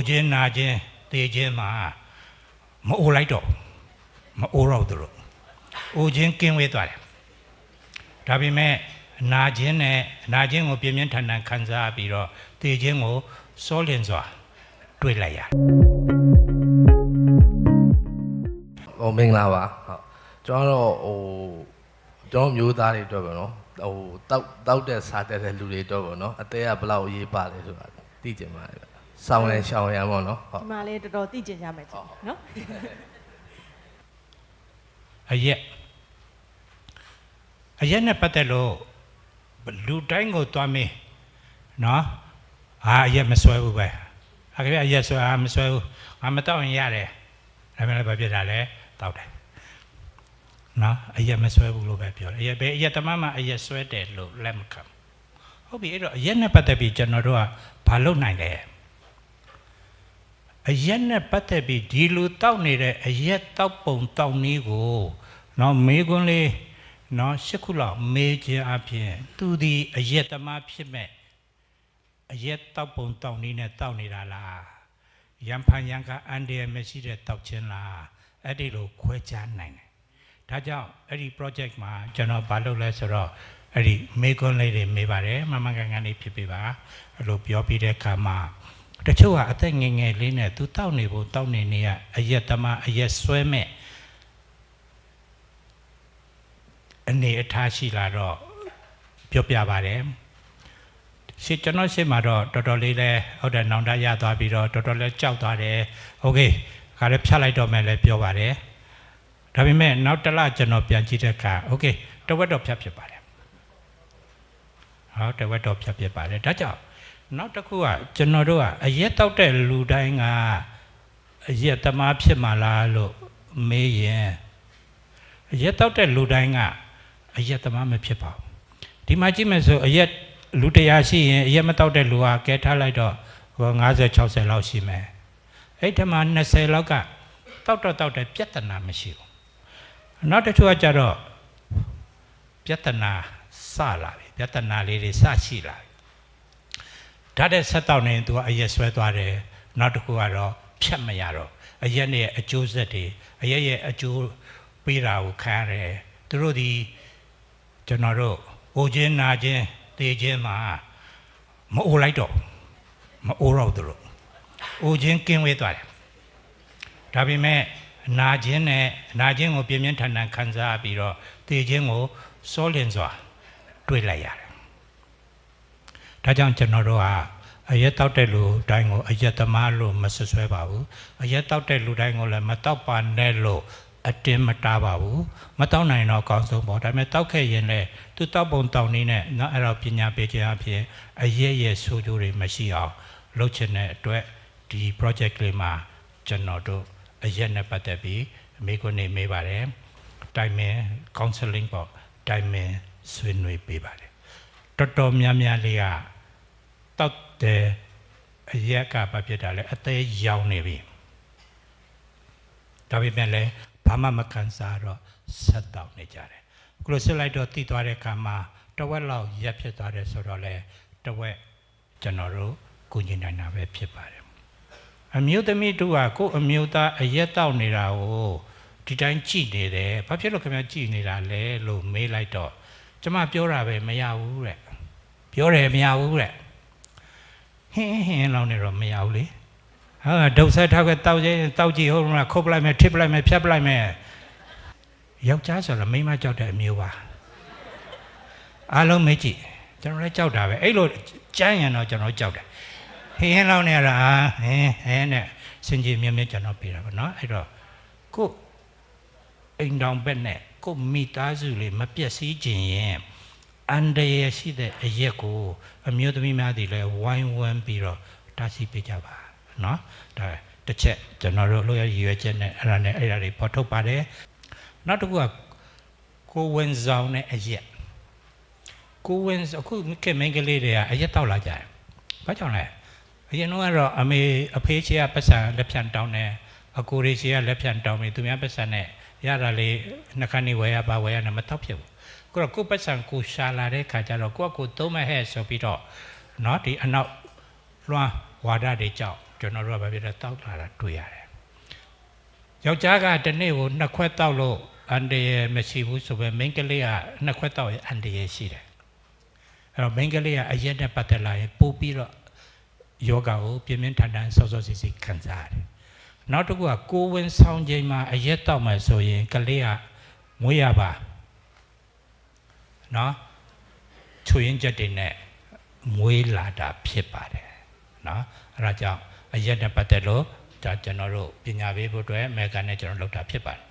ချင်းနာချင်းတေချင်းမှာမအိုလိုက်တော့မအိုတော့သူတို့အိုချင်းကင်းဝေးသွားတယ်ဒါပေမဲ့နာချင်းနဲ့နာချင်းကိုပြင်းပြင်းထန်ထန်ခံစားပြီးတော့တေချင်းကိုစောလင်စွာတွေ့လိုက်ရတယ်မင်္ဂလာပါဟုတ်ကျွန်တော်ကျွန်တော်မျိုးသားတွေအတွက်ပေါ့နော်တောက်တဲ့စားတဲ့လူတွေအတွက်ပေါ့နော်အသေးကဘယ်လောက်ရေးပါလဲဆိုတာသိကြမှာလေဆောင်းရန်ရှောင်းရန်ပေါ့နော်ဟုတ်ဒီမှာလေတော်တော်သိကြရမယ်ချင်းနော်အရက်နဲ့ပတ်သက်လို့လူတိုင်းကိုတွားမင်းနော်အရက်မဆွဲဘူးပဲအရက်ဆွဲမဆွဲဘူးငါမတောက်ရင်ရတယ်ဒါပေမဲ့ဘာဖြစ်တာလဲတောက်တယ်နော်အရက်မဆွဲဘူးလို့ပဲပြောတယ်အရက်တမမအရက်ဆွဲတယ်လို့လက်မခံဟုတ်ပြီအဲ့တော့အရက်နဲ့ပတ်သက်ပြီးကျွန်တော်တို့ကဘာလုပ်နိုင်လဲအရက်နဲ့ပတ်သက်ပြီးဒီလူတောက်နေတဲ့အရက်တောက်ပုံတောက်နည်းကိုနော်မေးခွန်းလေးနော်၈ခုလောက်မေးခြင်းအပြင်သူဒီအရက်သမားဖြစ်မဲ့အရက်တောက်ပုံတောက်နည်းနဲ့တောက်နေတာလားရံဖန်ရံကအန်ဒီယမရှိတဲ့တောက်ခြင်းလားအဲ့ဒီလိုခွဲခြားနိုင်တယ်ဒါကြောင့်အဲ့ဒီ project မှာကျွန်တော်ဘာလုပ်လဲဆိုတော့အဲ့ဒီမေးခွန်းလေးတွေမေးပါတယ်မမကန်ကန်လေးဖြစ်ပေးပါအဲ့လိုပြောပြီးတဲ့အခါမှာတချို့ကအသက်ငယ်ငယ်လေးနဲ့သူတောက်နေဖို့တောက်နေနေရအရက်သမားအရက်ဆွဲမဲ့အနေအထားရှိလာတော့ပြောပြပါတယ်ရှေ့ကျွန်တော်ရှေ့မှာတော့တော်တော်လေးလဲဟုတ်တယ်နောင်တရသွားပြီးတော့တော်တော်လေးကြောက်သွားတယ်โอเคခါလေးဖြတ်လိုက်တော့မယ်လဲပြောပါတယ်ဒါပေမဲ့နောက်တစ်လကျွန်တော်ပြန်ကြည့်တဲ့အခါโอเคတဝက်တော့ဖြတ်ဖြစ်ပါတယ်ဟုတ်တဝက်တော့ဖြတ်ဖြစ်ပါတယ်ဒါကြောင့်နောက်တစ်ခုကကျွန်တော်တို့ကအရက်တောက်တဲ့လူတိုင်းကအရက်သမားဖြစ်မှာလားလို့မေးရင်အရက်တောက်တဲ့လူတိုင်းကအရက်သမားမဖြစ်ပါဘူးဒီမှာကြည့်မယ်ဆိုအရက်လူ100ရှိရင်အရက်မတောက်တဲ့လူကကဲထားလိုက်တော့50 60လောက်ရှိမယ်အဲ့ဒီမှာ20လောက်ကတောက်တဲ့ပြဿနာမရှိဘူးနောက်တစ်ခုကကြတော့ပြဿနာစလာပြီပြဿနာလေးတွေစရှိလာပြီဒါတဲ့ဆက်တောက်နေသူကအရက်ဆွဲသွားတယ်နောက်တစ်ခုကတော့ဖြတ်မရတော့အရက်နဲ့အကျိုးဆက်တွေအရက်ရဲ့အကျိုးပေးတာကိုခံရတယ်သူတို့ဒီကျွန်တော်တို့အိုချင်းနာချင်းတေချင်းမှာမအိုလိုက်တော့မအိုတော့သူတို့အိုချင်းကင်းဝေးသွားတယ်ဒါပေမဲ့နာချင်းကိုပြင်းပြင်းထန်ထန်ခံစားပြီးတော့တေချင်းကိုစောလင်စွာတွေ့လိုက်ရတယ်ဒါကြောင့်ကျွန်တော်တို့ကအရက်တောက်တဲ့လူတိုင်းကိုအရက်သမားလို့မဆွဲပါဘူးအရက်တောက်တဲ့လူတိုင်းကိုလည်းမတောက်ပါနဲ့လို့အတင်းမတားပါဘူးမတောက်နိုင်တော့အကောင်းဆုံးပေါ့ဒါပေမဲ့တောက်ခဲ့ရင်လည်းသူတောက်ပုံတောက်နည်းနဲ့နော်အဲ့တော့ပညာပေးခြင်းအဖြစ်အရက်ရဲ့ဆိုးကျိုးတွေမရှိအောင်လုပ်ချင်တဲ့အတွက်ဒီ project လေးမှာကျွန်တော်တို့အရက်နဲ့ပတ်သက်ပြီးမိခွန်းနေမေးပါတယ်တိုင်မင် counseling ပေါ့တိုင်မင်ဆွေးနွေးပေးပါတယ်တော်တော်များများလေးကတောက်တဲ့အရက်ကဘာဖြစ်တာလဲအသေးရောင်နေပြီဒါပေမဲ့လည်းဘာမှမခံစားတော့ဆက်တောက်နေကြတယ်အခုလိုဆက်လိုက်တော့တည်သွားတဲ့အခါမှာတဝက်လောက်ရက်ဖြစ်သွားတယ်ဆိုတော့လေတဝက်ကျွန်တော်တို့ကုညီနိုင်တာပဲဖြစ်ပါတယ်အမျိုးသမီးတို့ကကိုယ်အမျိုးသားအရက်တောက်နေတာကိုဒီတိုင်းကြည်နေတယ်ဘာဖြစ်လို့ခင်ဗျာကြည်နေတာလဲလို့မေးလိုက်တော့ကျမပြောတာပဲမရဘူးတဲ့ပြောတယ်မရဘူးတဲ့ဟင်းလောက်နေတော့မရဘူးလေဟာဒုတ်ဆက်ထောက်ကတောက်ကြည့်ဟုတ်လားခုတ်ပလိုက်မယ်ထစ်ပလိုက်မယ်ဖြတ်ပလိုက်မယ်ယောက်ျားဆိုတော့မိန်းမကြောက်တဲ့အမျိုးပါအားလုံးမေးကြည့်ကျွန်တော်လည်းကြောက်တာပဲအဲ့လိုကြမ်းရင်တော့ကျွန်တော်ကြောက်တယ်ဟင်းလောက်နေရတာဟင်းနဲ့စင်ကြီးမြင်းမြင်းကျွန်တော်ပြေတာပေါ့နော်အဲ့တော့ကိုအိမ်တောင်ဘက်နဲ့ကိုမိသားစုလေးမပြည့်စည်ခြင်းရင်အန်တရရှိတဲ့အရက်ကိုအမျိုးသမီးများတွေလည်းဝိုင်းဝန်းပြီးတော့တားဆီးပေးကြပါနော်ဒါတစ်ချက်ကျွန်တော်တို့လို့ရည်ရွယ်ချက်နဲ့အဲ့ဒါတွေပေါ်ထုတ်ပါတယ်နောက်တစ်ခုကကိုဝင်ဆောင်တဲ့အရက်ကိုဝင်အခုကမင်းကလေးတွေကအရက်တောက်လာကြတယ်ဘာကြောင့်လဲအရင်ကတော့အဖေချေကပတ်စံလက်ဖြန့်တောင်းတယ်အကိုရီချေကလက်ဖြန့်တောင်းပြီးသူများပတ်စံနဲ့ရတာလေးနှခမ်းနေဝယ်ရပါဝယ်ရနဲ့မတောက်ဖြစ်ဘူးကိုပတ်စံကိုရှာလာတဲ့ခါကျတော့ကိုသုံးမဲ့ဟဲ့ဆိုပြီးတော့เนาะဒီအနောက်လွှမ်းဝါဒတွေကြောက်တ ကျွန်တော်တို့ကဘာဖြစ်လဲတောက်လာတာတွေ့ရတယ်ယောက်ျားကတစ်နေ့ကို2ခွက်တောက်လို့အန်တရယ်မရှိဘူးဆိုပဲမိန်းကလေးက2ခွက်တောက်ရင်အန်တရယ်ရှိတယ်အဲ့တော့မိန်းကလေးကအရက်နဲ့ပတ်သက်လာရင်ပို့ပြီးတော့ယောဂကိုပြင်းပြင်းထန်ထန်စောစောစီစီခံစားရတယ်နောက်တစ်ခုကကိုယ်ဝင်ဆောင်ချိန်မှာအရက်တောက်မှဆိုရင်ကလေးကမွေးရပါနော်ချွေရင်ချက်တွေနဲ့မွေးလာတာဖြစ်ပါတယ်နော်အဲ့ဒါကြောင့်အရက်နဲ့ပတ်သက်လို့ဒါကျွန်တော်တို့ပညာပေးဖို့အတွက်အမေရိကန်နဲ့ကျွန်တော်လုပ်တာဖြစ်ပါတယ်